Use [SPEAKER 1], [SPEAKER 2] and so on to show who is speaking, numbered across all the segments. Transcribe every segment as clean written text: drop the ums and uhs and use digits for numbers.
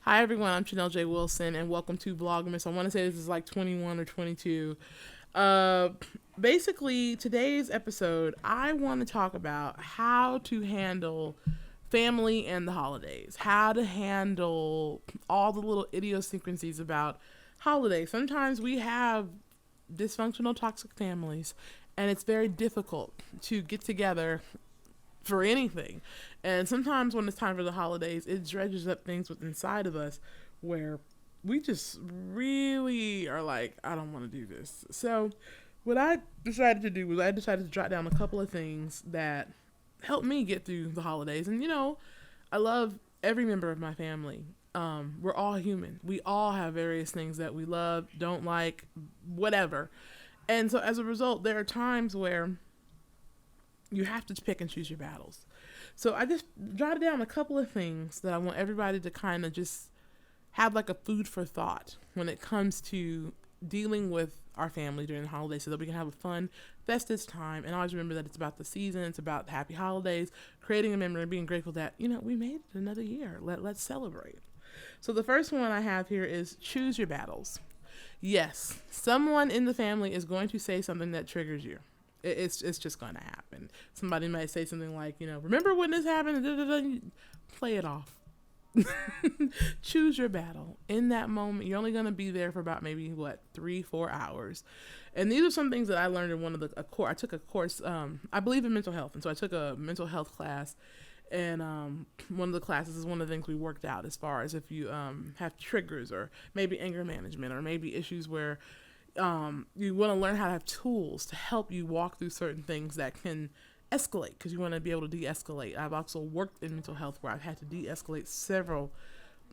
[SPEAKER 1] Hi everyone, I'm Chanel J. Wilson and welcome to Vlogmas. I want to say this is like 21 or 22. Uh, Basically, today's episode, I want to talk about how to handle family and the holidays, how to handle all the little idiosyncrasies about holidays. Sometimes we have dysfunctional, toxic families, and it's very difficult to get together for anything. And sometimes when it's time for the holidays, it dredges up things within inside of us where we just really are like, I don't want to do this. So what I decided to do was I decided to jot down a couple of things that helped me get through the holidays. And I love every member of my family. We're all human. We all have various things that we love, don't like, whatever. And so as a result, there are times where you have to pick and choose your battles. So I just jotted down a couple of things that I want everybody to kind of just have like a food for thought when it comes to dealing with our family during the holidays so that we can have a fun, festive time. And always remember that it's about the season, it's about happy holidays, creating a memory, being grateful that, we made it another year. Let's celebrate. So the first one I have here is choose your battles. Yes, someone in the family is going to say something that triggers you. It's just going to happen. Somebody might say something like, remember when this happened? Da, da, da. Play it off. Choose your battle. In that moment, you're only going to be there for about maybe 3-4 hours. And these are some things that I learned in one of the course. I took a course. I believe in mental health, and so I took a mental health class. And one of the classes is one of the things we worked out as far as if you have triggers or maybe anger management or maybe issues where you want to learn how to have tools to help you walk through certain things that can escalate, because you want to be able to de-escalate. I've also worked in mental health where I've had to de-escalate several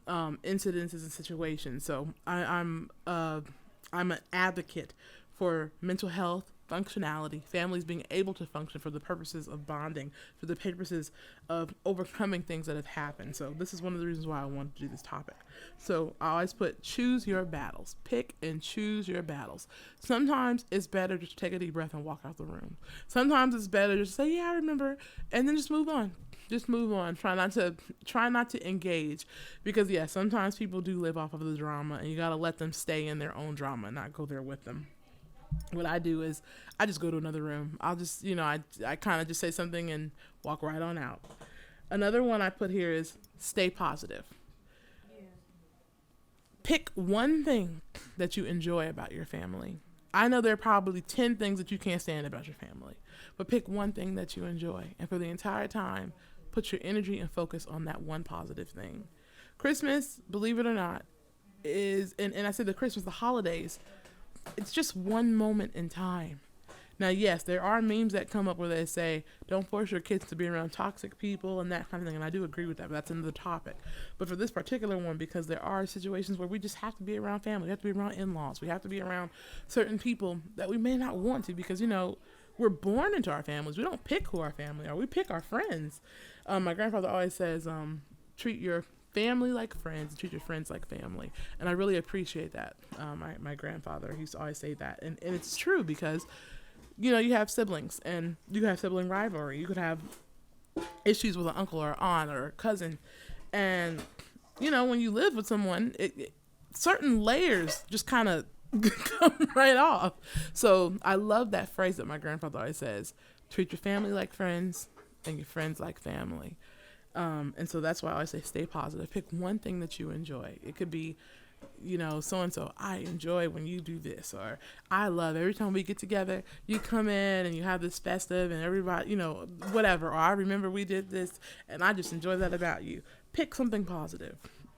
[SPEAKER 1] incidences and situations. So I'm an advocate for mental health, functionality, families being able to function for the purposes of bonding, for the purposes of overcoming things that have happened. So this is one of the reasons why I wanted to do this topic. So I always put choose your battles. Pick and choose your battles. Sometimes it's better just to take a deep breath and walk out the room. Sometimes it's better just to say, yeah, I remember, and then just move on. Just move on. Try not to engage, because sometimes people do live off of the drama, and you got to let them stay in their own drama and not go there with them. What I do is I just go to another room. I'll just, I kind of just say something and walk right on out. Another one I put here is stay positive. Pick one thing that you enjoy about your family. I know there are probably 10 things that you can't stand about your family, but pick one thing that you enjoy. And for the entire time, put your energy and focus on that one positive thing. Christmas, believe it or not, is, and I say the holidays, it's just one moment in time. Now, yes, there are memes that come up where they say, don't force your kids to be around toxic people and that kind of thing. And I do agree with that, but that's another topic. But for this particular one, because there are situations where we just have to be around family. We have to be around in-laws. We have to be around certain people that we may not want to, because, we're born into our families. We don't pick who our family are. We pick our friends. My grandfather always says, treat your family like friends, treat your friends like family. And I really appreciate that. My grandfather, he used to always say that. And it's true, because, you have siblings and you have sibling rivalry. You could have issues with an uncle or aunt or a cousin. And, when you live with someone, certain layers just kind of come right off. So I love that phrase that my grandfather always says, treat your family like friends and your friends like family. And so that's why I always say stay positive. Pick one thing that you enjoy. It could be, so-and-so, I enjoy when you do this, or I love every time we get together, you come in and you have this festive and everybody, whatever, or I remember we did this and I just enjoy that about you. Pick something positive.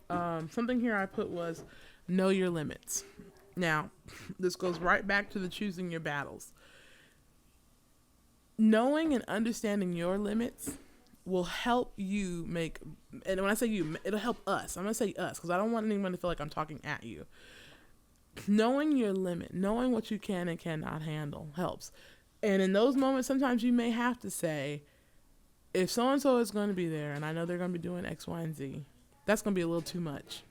[SPEAKER 1] Something here I put was know your limits. Now, this goes right back to the choosing your battles. Knowing and understanding your limits will help you make, and when I say you, it'll help us. I'm going to say us, because I don't want anyone to feel like I'm talking at you. Knowing your limit, knowing what you can and cannot handle helps. And in those moments, sometimes you may have to say, if so-and-so is going to be there, and I know they're going to be doing X, Y, and Z, that's going to be a little too much.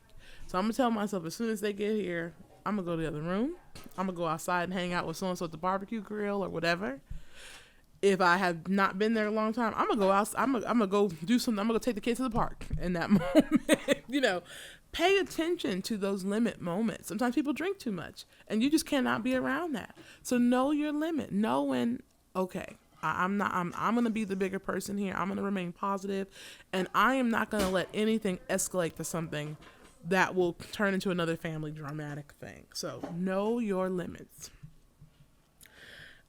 [SPEAKER 1] So I'm going to tell myself, as soon as they get here, I'm going to go to the other room. I'm going to go outside and hang out with so-and-so at the barbecue grill or whatever. If I have not been there a long time, I'm gonna go out. I'm gonna go do something. I'm gonna go take the kids to the park in that moment. Pay attention to those limit moments. Sometimes people drink too much and you just cannot be around that. So know your limit. Know when, okay, I'm going to be the bigger person here. I'm going to remain positive, and I am not going to let anything escalate to something that will turn into another family dramatic thing. So know your limits.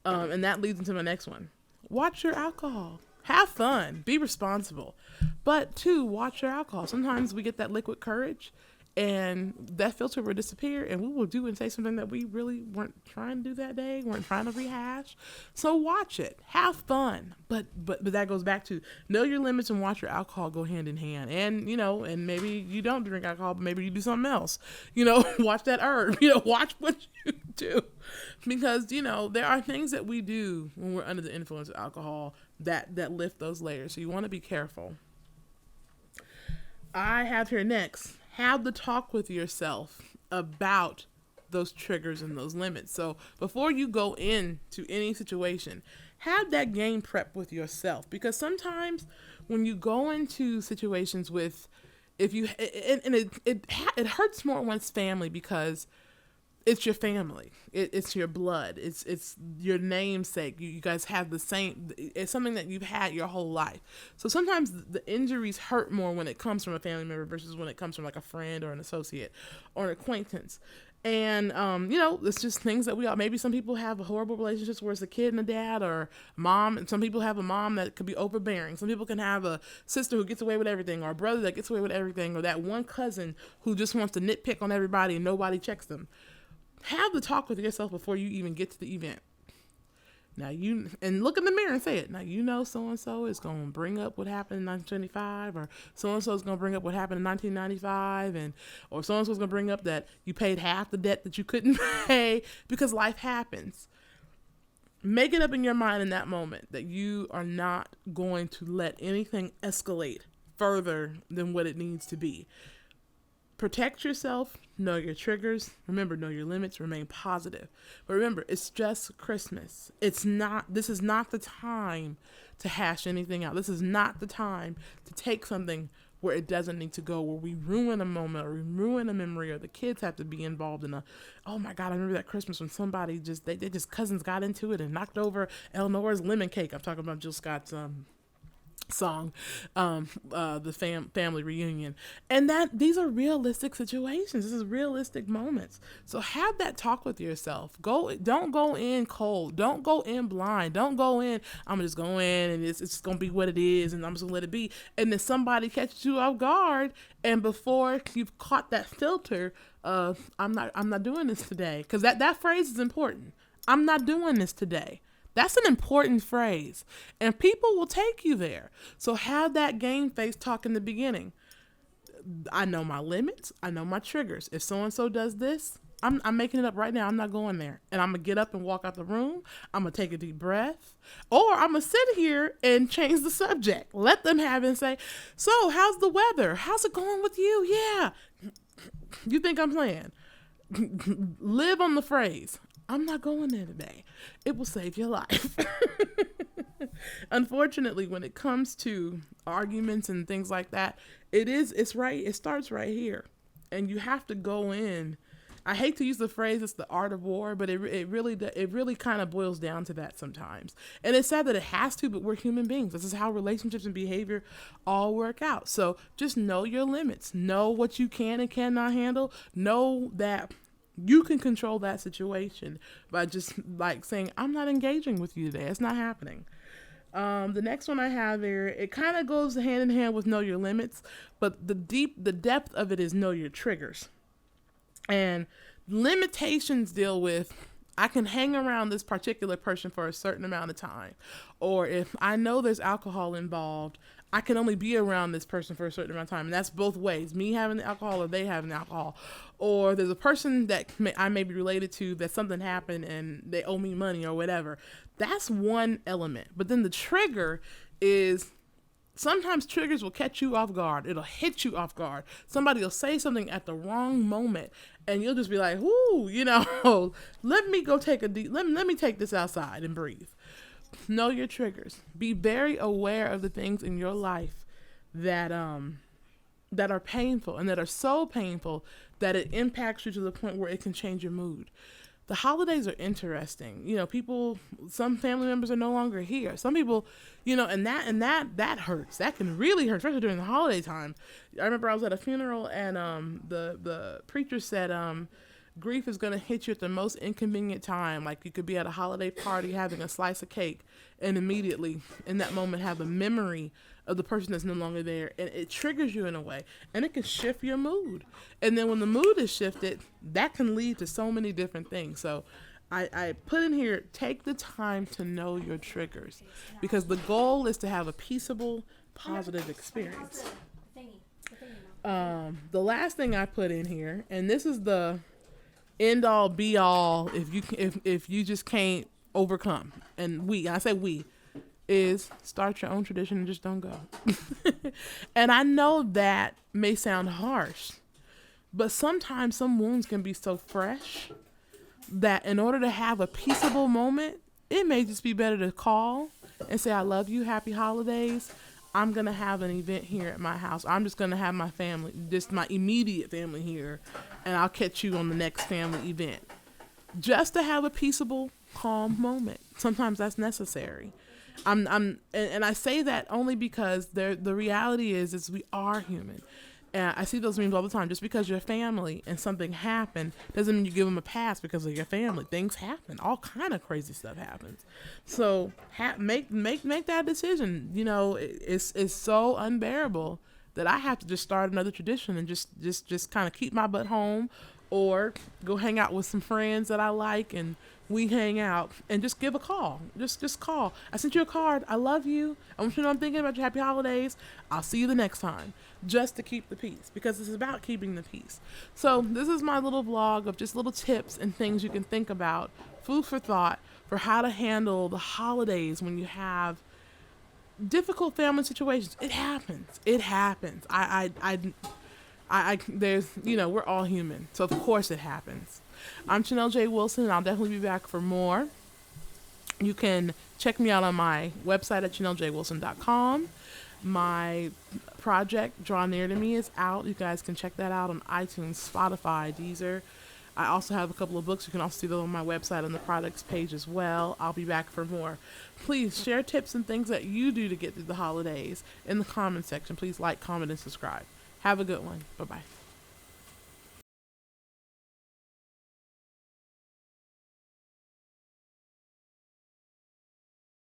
[SPEAKER 1] And that leads into my next one. Watch your alcohol. Have fun. Be responsible. But 2, watch your alcohol. Sometimes we get that liquid courage and that filter will disappear and we will do and say something that we really weren't trying to do that day, weren't trying to rehash. So watch it. Have fun. But that goes back to know your limits and watch your alcohol go hand in hand. And, and maybe you don't drink alcohol, but maybe you do something else. Watch that herb. Watch what you do. Because, there are things that we do when we're under the influence of alcohol that lift those layers. So you want to be careful. I have here next, have the talk with yourself about those triggers and those limits. So before you go into any situation, have that game prep with yourself, because sometimes when you go into situations with, it hurts more one's family because it's your family. It's your blood. It's your namesake. You guys have the same. It's something that you've had your whole life. So sometimes the injuries hurt more when it comes from a family member versus when it comes from like a friend or an associate or an acquaintance. And, it's just things that we all, maybe some people have horrible relationships where it's a kid and a dad or mom. And some people have a mom that could be overbearing. Some people can have a sister who gets away with everything, or a brother that gets away with everything, or that one cousin who just wants to nitpick on everybody and nobody checks them. Have the talk with yourself before you even get to the event. Now and look in the mirror and say it. Now, so-and-so is going to bring up what happened in 1925, or so-and-so is going to bring up what happened in 1995, or so-and-so is going to bring up that you paid half the debt that you couldn't pay, because life happens. Make it up in your mind in that moment that you are not going to let anything escalate further than what it needs to be. Protect yourself, know your triggers, remember, know your limits, remain positive. But remember, it's just Christmas. This is not the time to hash anything out. This is not the time to take something where it doesn't need to go, where we ruin a moment or we ruin a memory, or the kids have to be involved in oh my God, I remember that Christmas when somebody they cousins got into it and knocked over Eleanor's lemon cake. I'm talking about Jill Scott's song, the family reunion, and that these are realistic situations. This is realistic moments. So have that talk with yourself. Don't go in cold. Don't go in blind. Don't go in, I'm just going in and it's gonna be what it is and I'm just gonna let it be. And then somebody catches you off guard, and before you've caught that filter of I'm not doing this today, because that phrase is important. I'm not doing this today. That's an important phrase, and people will take you there. So have that game face talk in the beginning. I know my limits. I know my triggers. If so-and-so does this, I'm making it up right now. I'm not going there. And I'm going to get up and walk out the room. I'm going to take a deep breath. Or I'm going to sit here and change the subject. Let them have it and say, so how's the weather? How's it going with you? Yeah. You think I'm playing? Live on the phrase, I'm not going there today. It will save your life. Unfortunately, when it comes to arguments and things like that, it starts right here. And you have to go in. I hate to use the phrase, it's the art of war, but it really kind of boils down to that sometimes. And it's sad that it has to, but we're human beings. This is how relationships and behavior all work out. So just know your limits. Know what you can and cannot handle. Know that you can control that situation by just like saying, I'm not engaging with you today. It's not happening. The next one I have here, it kind of goes hand in hand with know your limits, but the depth of it is know your triggers. And limitations deal with, I can hang around this particular person for a certain amount of time. Or if I know there's alcohol involved, I can only be around this person for a certain amount of time. And that's both ways, me having the alcohol or they having the alcohol. Or there's a person that I may be related to that something happened and they owe me money or whatever. That's one element. But then the trigger is, sometimes triggers will catch you off guard. It'll hit you off guard. Somebody will say something at the wrong moment and you'll just be like, ooh, let me go take let me take this outside and breathe. Know your triggers. Be very aware of the things in your life that that are painful and that are so painful that it impacts you to the point where it can change your mood. The holidays are interesting. Some family members are no longer here. Some people, and that hurts. That can really hurt, especially during the holiday time. I remember I was at a funeral and the preacher said grief is going to hit you at the most inconvenient time. Like you could be at a holiday party having a slice of cake and immediately in that moment have a memory of the person that's no longer there, and it triggers you in a way, and it can shift your mood. And then when the mood is shifted, that can lead to so many different things. So I put in here, take the time to know your triggers, because the goal is to have a peaceable, positive experience. The last thing I put in here, and this is the end all be all if you just can't overcome, and I say we, is start your own tradition and just don't go. And I know that may sound harsh, but sometimes some wounds can be so fresh that in order to have a peaceable moment, it may just be better to call and say, I love you, happy holidays. I'm going to have an event here at my house. I'm just going to have my family, just my immediate family here, and I'll catch you on the next family event. Just to have a peaceable, calm moment. Sometimes that's necessary. And I say that only because the reality is we are human. And I see those memes all the time. Just because you're family and something happened doesn't mean you give them a pass because of your family. Things happen. All kind of crazy stuff happens. So make that decision. It's so unbearable that I have to just start another tradition and just kind of keep my butt home, or go hang out with some friends that I like and we hang out and just give a call. Just call. I sent you a card. I love you. I want you to know I'm thinking about you. Happy holidays. I'll see you the next time. Just to keep the peace, because this is about keeping the peace. So this is my little vlog of just little tips and things you can think about, food for thought for how to handle the holidays when you have difficult family situations. It happens. There's, we're all human. So of course it happens. I'm Chanel J. Wilson, and I'll definitely be back for more. You can check me out on my website at chaneljwilson.com. My project, Draw Near to Me, is out. You guys can check that out on iTunes, Spotify, Deezer. I also have a couple of books. You can also see those on my website on the products page as well. I'll be back for more. Please share tips and things that you do to get through the holidays in the comment section. Please like, comment, and subscribe. Have a good one. Bye-bye.